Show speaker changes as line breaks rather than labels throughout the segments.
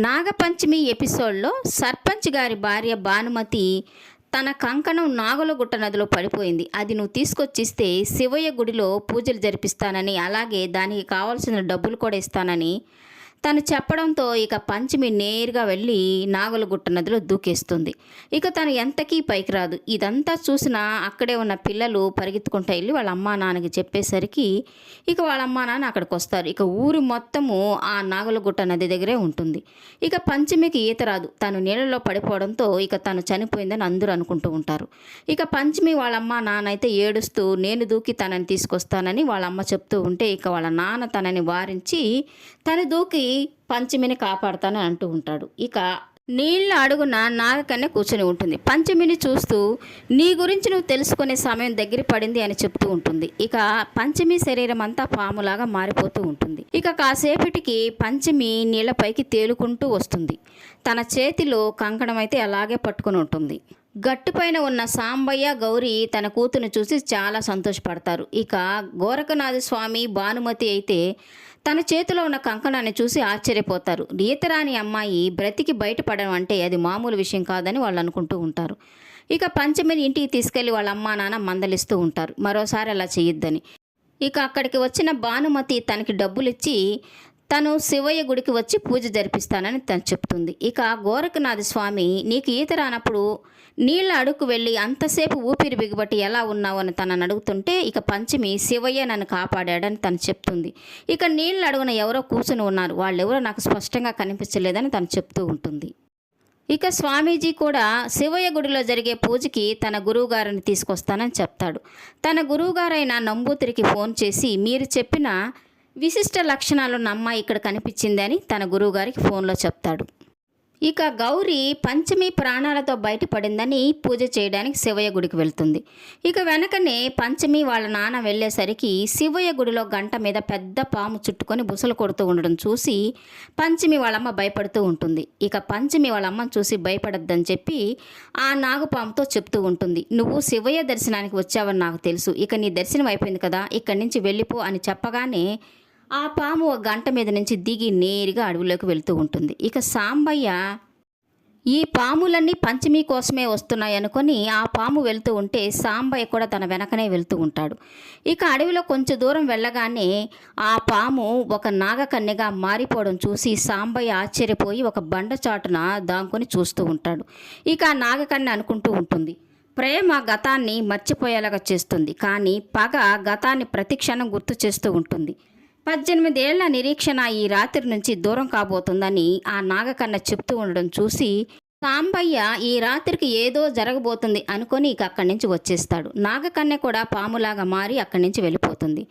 నాగపంచమి ఎపిసోడ్లో సర్పంచ్ గారి భార్య భానుమతి తన కంకణం నాగులగుట్ట నదిలో పడిపోయింది. అది నువ్వు తీసుకొచ్చిస్తే శివయ్య గుడిలో పూజలు జరిపిస్తానని, అలాగే దానికి కావాల్సిన డబ్బులు కూడా ఇస్తానని తను చెప్పడంతో ఇక పంచమి నేరుగా వెళ్ళి నాగులగుట్ట నదిలో దూకేస్తుంది. ఇక తను ఎంతకీ పైకి రాదు. ఇదంతా చూసిన అక్కడే ఉన్న పిల్లలు పరిగెత్తుకుంటూ వెళ్ళి వాళ్ళ అమ్మా నాన్నకి చెప్పేసరికి ఇక వాళ్ళ అమ్మా నాన్న అక్కడికి వస్తారు. ఇక ఊరు మొత్తము ఆ నాగులగుట్ట నది దగ్గరే ఉంటుంది. ఇక పంచమికి ఈత రాదు. తను నీళ్ళలో పడిపోవడంతో ఇక తను చనిపోయిందని అందరూ అనుకుంటూ ఉంటారు. ఇక పంచమి వాళ్ళ అమ్మా నాన్న అయితే ఏడుస్తూ నేను దూకి తనని తీసుకొస్తానని వాళ్ళ అమ్మ చెప్తూ ఉంటే ఇక వాళ్ళ నాన్న తనని వారించి తను దూకి పంచమిని కాపాడుతానని అంటూ ఉంటాడు. ఇక నీళ్ళ అడుగున నాగకన్య కూర్చొని ఉంటుంది. పంచమిని చూస్తూ నీ గురించి నువ్వు తెలుసుకునే సమయం దగ్గర పడింది అని చెప్తూ ఉంటుంది. ఇక పంచమి శరీరం అంతా పాములాగా మారిపోతూ ఉంటుంది. ఇక కాసేపటికి పంచమి నీళ్ళపైకి తేలుకుంటూ వస్తుంది. తన చేతిలో కంకణం అయితే అలాగే పట్టుకుని ఉంటుంది. గట్టుపైన ఉన్న సాంబయ్య గౌరీ తన కూతురుని చూసి చాలా సంతోషపడతారు. ఇక గోరఖనాథ స్వామి భానుమతి అయితే తన చేతిలో ఉన్న కంకణాన్ని చూసి ఆశ్చర్యపోతారు. ఈతరాని అమ్మాయి బ్రతికి బయటపడడం అంటే అది మామూలు విషయం కాదని వాళ్ళు అనుకుంటూ ఉంటారు. ఇక పంచమిని ఇంటికి తీసుకెళ్లి వాళ్ళ అమ్మా నాన్న మందలిస్తూ ఉంటారు, మరోసారి అలా చేయొద్దని. ఇక అక్కడికి వచ్చిన భానుమతి తనకి డబ్బులు ఇచ్చి తను శివయ్య గుడికి వచ్చి పూజ జరిపిస్తానని తను చెప్తుంది. ఇక గోరఖనాథ స్వామి నీకు ఈత రానప్పుడు నీళ్ళ అడుగు వెళ్ళి అంతసేపు ఊపిరి బిగబట్టి ఎలా ఉన్నావు అని తనని అడుగుతుంటే ఇక పంచమి శివయ్య నన్ను కాపాడాడని తను చెప్తుంది. ఇక నీళ్ళ అడుగున ఎవరో కూర్చుని ఉన్నారు, వాళ్ళెవరో నాకు స్పష్టంగా కనిపించలేదని తను చెప్తూ ఉంటుంది. ఇక స్వామీజీ కూడా శివయ్య గుడిలో జరిగే పూజకి తన గురువుగారిని తీసుకొస్తానని చెప్తాడు. తన గురువుగారైన నంబూతిరికి ఫోన్ చేసి మీరు చెప్పిన విశిష్ట లక్షణాలున్న అమ్మాయి ఇక్కడ కనిపించిందని తన గురువుగారికి ఫోన్లో చెప్తాడు. ఇక గౌరీ పంచమి ప్రాణాలతో బయటపడిందని పూజ చేయడానికి శివయ్య గుడికి వెళ్తుంది. ఇక వెనకనే పంచమి వాళ్ళ నాన్న వెళ్ళేసరికి శివయ్య గుడిలో గంట మీద పెద్ద పాము చుట్టుకొని బుసలు కొడుతూ ఉండడం చూసి పంచమి వాళ్ళమ్మ భయపడుతూ ఉంటుంది. ఇక పంచమి వాళ్ళమ్మని చూసి భయపడద్దని చెప్పి ఆ నాగుపాముతో చెప్తూ ఉంటుంది, నువ్వు శివయ్య దర్శనానికి వచ్చావని నాకు తెలుసు, ఇక నీ దర్శనం అయిపోయింది కదా, ఇక్కడి నుంచి వెళ్ళిపో అని చెప్పగానే ఆ పాము ఒక గంట మీద నుంచి దిగి నేరుగా అడవిలోకి వెళ్తూ ఉంటుంది. ఇక సాంబయ్య ఈ పాములన్నీ పంచమి కోసమే వస్తున్నాయి అనుకొని ఆ పాము వెళ్తూ ఉంటే సాంబయ్య కూడా తన వెనకనే వెళ్తూ ఉంటాడు. ఇక అడవిలో కొంచెం దూరం వెళ్ళగానే ఆ పాము ఒక నాగకన్యగా మారిపోవడం చూసి సాంబయ్య ఆశ్చర్యపోయి ఒక బండ చాటున దాంకొని చూస్తూ ఉంటాడు. ఇక ఆ నాగకన్య అనుకుంటూ ఉంటుంది, ప్రేమ గతాన్ని మర్చిపోయేలాగా చేస్తుంది, కానీ పగ గతాన్ని ప్రతిక్షణం గుర్తు చేస్తూ ఉంటుంది. 18 ఏళ్ల నిరీక్షణ ఈ రాత్రి నుంచి దూరం కాబోతుందని ఆ నాగకన్య చెప్తూ ఉండడం చూసి సాంబయ్య ఈ రాత్రికి ఏదో జరగబోతుంది అనుకొని ఇక అక్కడి నుంచి వచ్చేస్తాడు. నాగకన్య కూడా పాములాగా మారి అక్కడి నుంచి వెళ్ళిపోతుంది.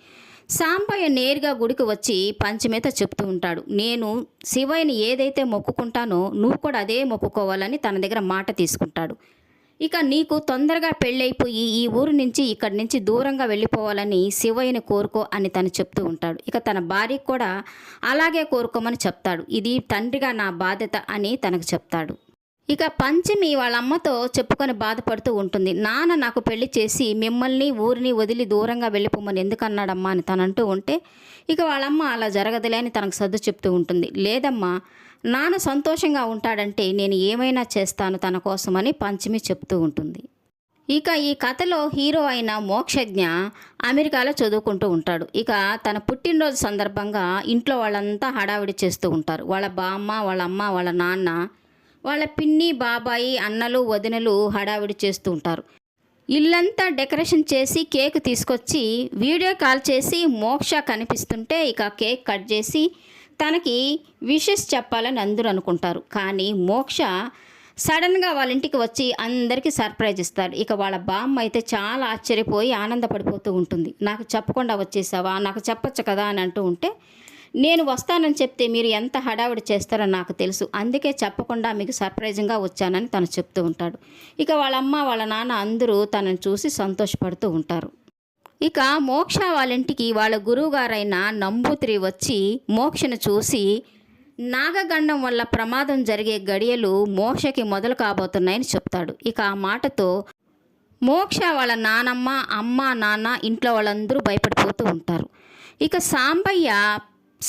సాంబయ్య నేరుగా గుడికి వచ్చి పంచమితో చెప్తూ ఉంటాడు, నేను శివయ్యని ఏదైతే మొక్కుకుంటానో నువ్వు కూడా అదే మొక్కుకోవాలని తన దగ్గర మాట తీసుకుంటాడు. ఇక నీకు తొందరగా పెళ్ళైపోయి ఈ ఊరు నుంచి ఇక్కడి నుంచి దూరంగా వెళ్ళిపోవాలని శివయ్యని కోరుకో అని తను చెప్తూ ఉంటాడు. ఇక తన భార్యకు కూడా అలాగే కోరుకోమని చెప్తాడు. ఇది తండ్రిగా నా బాధ్యత అని తనకు చెప్తాడు. ఇక పంచమి వాళ్ళ అమ్మతో చెప్పుకొని బాధపడుతూ ఉంటుంది, నాన్న నాకు పెళ్లి చేసి మిమ్మల్ని ఊరిని వదిలి దూరంగా వెళ్ళిపోమని ఎందుకన్నాడమ్మా అని తనంటూ ఉంటే ఇక వాళ్ళమ్మ అలా జరగదులే అని తనకు సర్దు చెప్తూ ఉంటుంది. లేదమ్మా, నాన్న సంతోషంగా ఉంటాడంటే నేను ఏమైనా చేస్తాను తన కోసమని పంచమి చెప్తూ ఉంటుంది. ఇక ఈ కథలో హీరో అయిన మోక్షజ్ఞ అమెరికాలో చదువుకుంటూ ఉంటాడు. ఇక తన పుట్టినరోజు సందర్భంగా ఇంట్లో వాళ్ళంతా హడావిడి చేస్తూ ఉంటారు. వాళ్ళ బామ్మ, వాళ్ళ అమ్మ, వాళ్ళ నాన్న, వాళ్ళ పిన్ని, బాబాయి, అన్నలు, వదినలు హడావిడి చేస్తూ ఉంటారు. ఇల్లంతా డెకరేషన్ చేసి కేక్ తీసుకొచ్చి వీడియో కాల్ చేసి మోక్ష కనిపిస్తుంటే ఇక కేక్ కట్ చేసి తనకి విషెస్ చెప్పాలని అందరూ అనుకుంటారు. కానీ మోక్ష సడన్గా వాళ్ళ ఇంటికి వచ్చి అందరికీ సర్ప్రైజ్ ఇస్తాడు. ఇక వాళ్ళ బామ్మ అయితే చాలా ఆశ్చర్యపోయి ఆనందపడిపోతూ ఉంటుంది. నాకు చెప్పకుండా వచ్చేసావా, నాకు చెప్పొచ్చు కదా అని అంటూ ఉంటే నేను వస్తానని చెప్తే మీరు ఎంత హడావిడి చేస్తారో నాకు తెలుసు, అందుకే చెప్పకుండా మీకు సర్ప్రైజింగ్గా వచ్చానని తను చెప్తూ ఉంటాడు. ఇక వాళ్ళ అమ్మ, వాళ్ళ నాన్న అందరూ తనని చూసి సంతోషపడుతూ ఉంటారు. ఇక మోక్ష వాళ్ళ ఇంటికి వాళ్ళ గురువుగారైన నంబూతిరి వచ్చి మోక్షను చూసి నాగగండం వల్ల ప్రమాదం జరిగే గడియలు మోక్షకి మొదలు కాబోతున్నాయని చెప్తాడు. ఇక ఆ మాటతో మోక్ష వాళ్ళ నానమ్మ, అమ్మ, నాన్న, ఇంట్లో వాళ్ళందరూ భయపడిపోతూ ఉంటారు. ఇక సాంబయ్య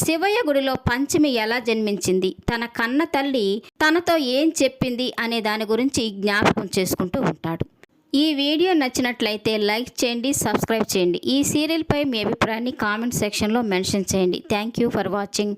శివయ్య గుడిలో పంచమి ఎలా జన్మించింది, తన కన్న తల్లి తనతో ఏం చెప్పింది అనే దాని గురించి జ్ఞాపకం చేసుకుంటూ ఉంటాడు. ఈ వీడియో నచ్చినట్లయితే లైక్ చేయండి, సబ్స్క్రైబ్ చేయండి. ఈ సీరియల్పై మీ అభిప్రాయాన్ని కామెంట్ సెక్షన్లో మెన్షన్ చేయండి. Thank you for watching.